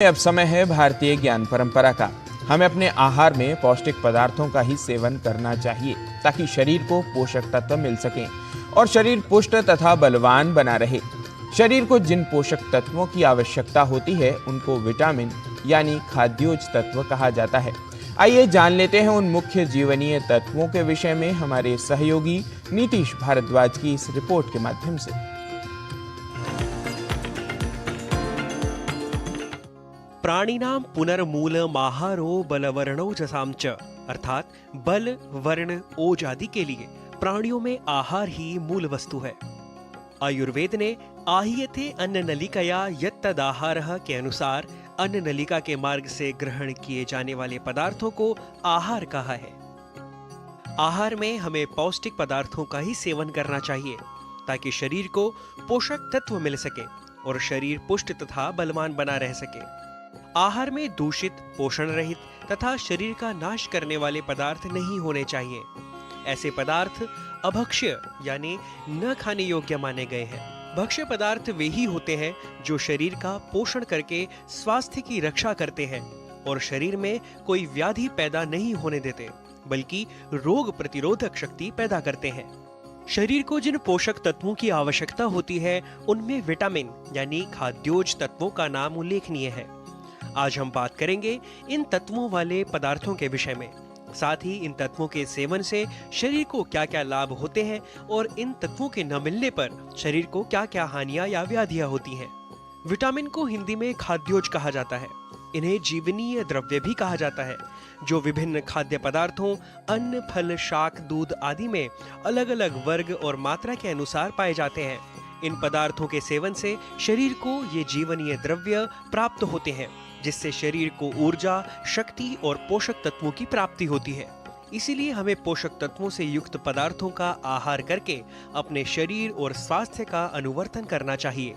अब समय है भारतीय ज्ञान परंपरा का। हमें अपने आहार में पौष्टिक पदार्थों का ही सेवन करना चाहिए ताकि शरीर को पोषक तत्व मिल सकें और शरीर पुष्ट तथा बलवान बना रहे। शरीर को जिन पोषक तत्वों की आवश्यकता होती है उनको विटामिन यानी खाद्योज तत्व कहा जाता है। आइए जान लेते हैं उन मुख्य जीवनीय तत्वों के विषय में हमारे सहयोगी नीतीश भारद्वाज की इस रिपोर्ट के माध्यम से। प्राणिनां पुनर्मूलमाहारो बलवर्णोजसां च, अर्थात बल वर्ण ओज आदि के लिए प्राणियों में आहार ही मूल वस्तु है। आयुर्वेद ने आहियते अन्न नलिकया यत्तदाहारः के अनुसार अन्न नलिका के मार्ग से ग्रहण किए जाने वाले पदार्थों को आहार कहा है। आहार में हमें पौष्टिक पदार्थों का ही सेवन करना चाहिए ताकि शरीर को पोषक तत्व मिल सके और शरीर पुष्ट तथा बलवान बना रह सके। आहार में दूषित, पोषण रहित तथा शरीर का नाश करने वाले पदार्थ नहीं होने चाहिए। ऐसे पदार्थ अभक्ष्य यानी न खाने योग्य माने गए हैं। भक्ष्य पदार्थ वे ही होते हैं जो शरीर का पोषण करके स्वास्थ्य की रक्षा करते हैं और शरीर में कोई व्याधि पैदा नहीं होने देते, बल्कि रोग प्रतिरोधक शक्ति पैदा करते हैं। शरीर को जिन पोषक तत्वों की आवश्यकता होती है उनमें विटामिन यानी खाद्योज तत्वों का नाम उल्लेखनीय है। आज हम बात करेंगे इन तत्वों वाले पदार्थों के विषय में, साथ ही इन तत्वों के सेवन से शरीर को क्या क्या लाभ होते हैं और इन तत्वों के न मिलने पर शरीर को क्या क्या हानियां या व्याधियां होती हैं। विटामिन को हिंदी में खाद्योज कहा जाता है। इन्हें जीवनीय द्रव्य भी कहा जाता है, जो विभिन्न खाद्य पदार्थों, अन्न, फल, शाक, दूध आदि में अलग अलग वर्ग और मात्रा के अनुसार पाए जाते हैं। इन पदार्थों के सेवन से शरीर को ये जीवनीय द्रव्य प्राप्त होते हैं, जिससे शरीर को ऊर्जा, शक्ति और पोषक तत्वों की प्राप्ति होती है। इसीलिए हमें पोषक तत्वों से युक्त पदार्थों का आहार करके अपने शरीर और स्वास्थ्य का अनुवर्तन करना चाहिए।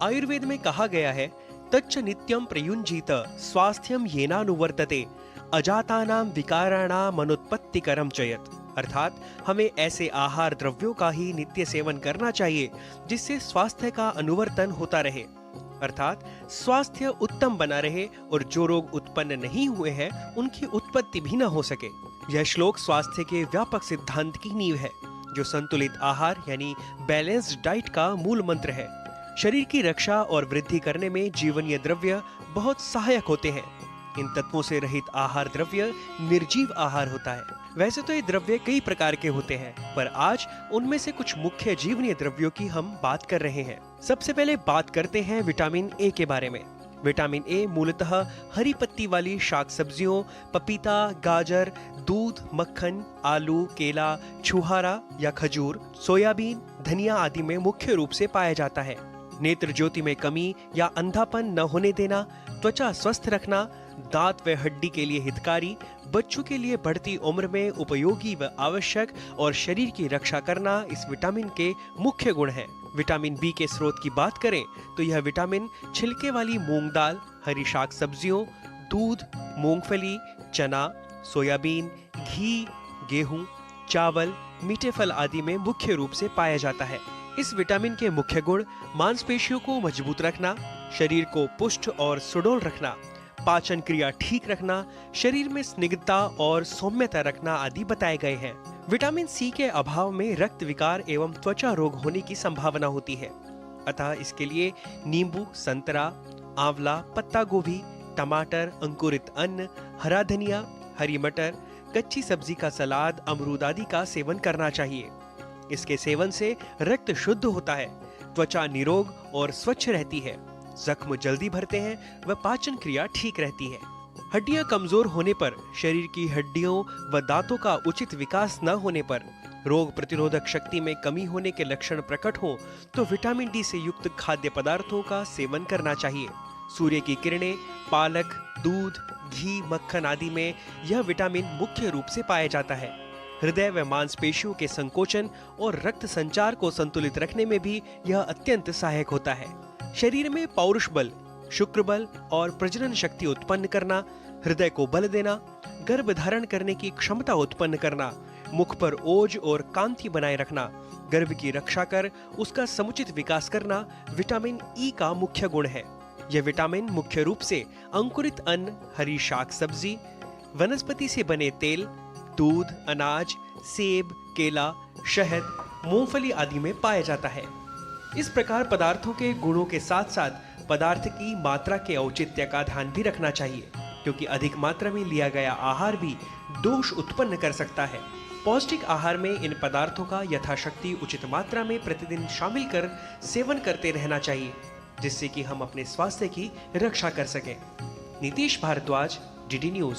आयुर्वेद में कहा गया है, तच्च नित्यं प्रयुञ्जीत स्वास्थ्यम येनानुवर्तते अजातानां विकाराणाम अनुत्पत्तिकरं च यत्, अर्थात हमें ऐसे आहार द्रव्यों का ही नित्य सेवन करना चाहिए जिससे स्वास्थ्य का अनुवर्तन होता रहे, अर्थात स्वास्थ्य उत्तम बना रहे और जो रोग उत्पन्न नहीं हुए हैं उनकी उत्पत्ति भी न हो सके। यह श्लोक स्वास्थ्य के व्यापक सिद्धांत की नींव है, जो संतुलित आहार यानी बैलेंस्ड डाइट का मूल मंत्र है। शरीर की रक्षा और वृद्धि करने में जीवनीय द्रव्य बहुत सहायक होते हैं। इन तत्वों से रहित आहार द्रव्य निर्जीव आहार होता है। वैसे तो ये द्रव्य कई प्रकार के होते हैं, पर आज उनमें से कुछ मुख्य जीवनीय द्रव्यों की हम बात कर रहे हैं। सबसे पहले बात करते हैं विटामिन ए के बारे में। विटामिन ए मूलतः हरी पत्ती वाली शाक सब्जियों, पपीता, गाजर, दूध, मक्खन, आलू, केला, छुहारा या खजूर, सोयाबीन, धनिया आदि में मुख्य रूप से पाया जाता है। नेत्र ज्योति में कमी या अंधापन न होने देना, त्वचा स्वस्थ रखना, दांत व हड्डी के लिए हितकारी, बच्चों के लिए बढ़ती उम्र में उपयोगी व आवश्यक और शरीर की रक्षा करना इस विटामिन के मुख्य गुण हैं। विटामिन बी के स्रोत की बात करें तो यह विटामिन छिलके वाली मूंग दाल, हरी शाक सब्जियों, दूध, मूंगफली, चना, सोयाबीन, घी, गेहूं, चावल, मीठे फल आदि में मुख्य रूप से पाया जाता है। इस विटामिन के मुख्य गुण मांसपेशियों को मजबूत रखना, शरीर को पुष्ट और सुडौल रखना, पाचन क्रिया ठीक रखना, शरीर में स्निग्धता और सौम्यता रखना आदि बताए गए हैं। विटामिन सी के अभाव में रक्त विकार एवं त्वचा रोग होने की संभावना होती है, अतः इसके लिए नींबू, संतरा, आंवला, पत्ता गोभी, टमाटर, अंकुरित अन्न, हरा धनिया, हरी मटर, कच्ची सब्जी का सलाद, अमरूद आदि का सेवन करना चाहिए। इसके सेवन से रक्त शुद्ध होता है, त्वचा निरोग और स्वच्छ रहती है, जख्म जल्दी भरते हैं व पाचन क्रिया ठीक रहती है। हड्डियां कमजोर होने पर, शरीर की हड्डियों व दांतों का उचित विकास न होने पर, रोग प्रतिरोधक शक्ति में कमी होने के लक्षण प्रकट हो तो विटामिन डी से युक्त खाद्य पदार्थों का सेवन करना चाहिए। सूर्य की किरणें, पालक, दूध, घी, मक्खन आदि में यह विटामिन मुख्य रूप से पाया जाता है। हृदय व मांसपेशियों के संकोचन और रक्त संचार को संतुलित रखने में भी यह अत्यंत सहायक होता है। शरीर में पौरुष बल, शुक्र बल और प्रजनन शक्ति उत्पन्न करना, हृदय को बल देना, गर्भ धारण करने की क्षमता उत्पन्न करना, मुख पर ओज और कांति बनाए रखना, गर्भ की रक्षा कर उसका समुचित विकास करना विटामिन ई का मुख्य गुण है। यह विटामिन मुख्य रूप से अंकुरित अन्न, हरी शाक सब्जी, वनस्पति से बने तेल, दूध, अनाज, सेब, केला, शहद, मूंगफली आदि में पाया जाता है। इस प्रकार पदार्थों के गुणों के साथ साथ पदार्थ की मात्रा के औचित्य का ध्यान भी रखना चाहिए, क्योंकि अधिक मात्रा में लिया गया आहार भी दोष उत्पन्न कर सकता है। पौष्टिक आहार में इन पदार्थों का यथाशक्ति उचित मात्रा में प्रतिदिन शामिल कर सेवन करते रहना चाहिए, जिससे कि हम अपने स्वास्थ्य की रक्षा कर सकें। Nitish Bhardwaj, DD news.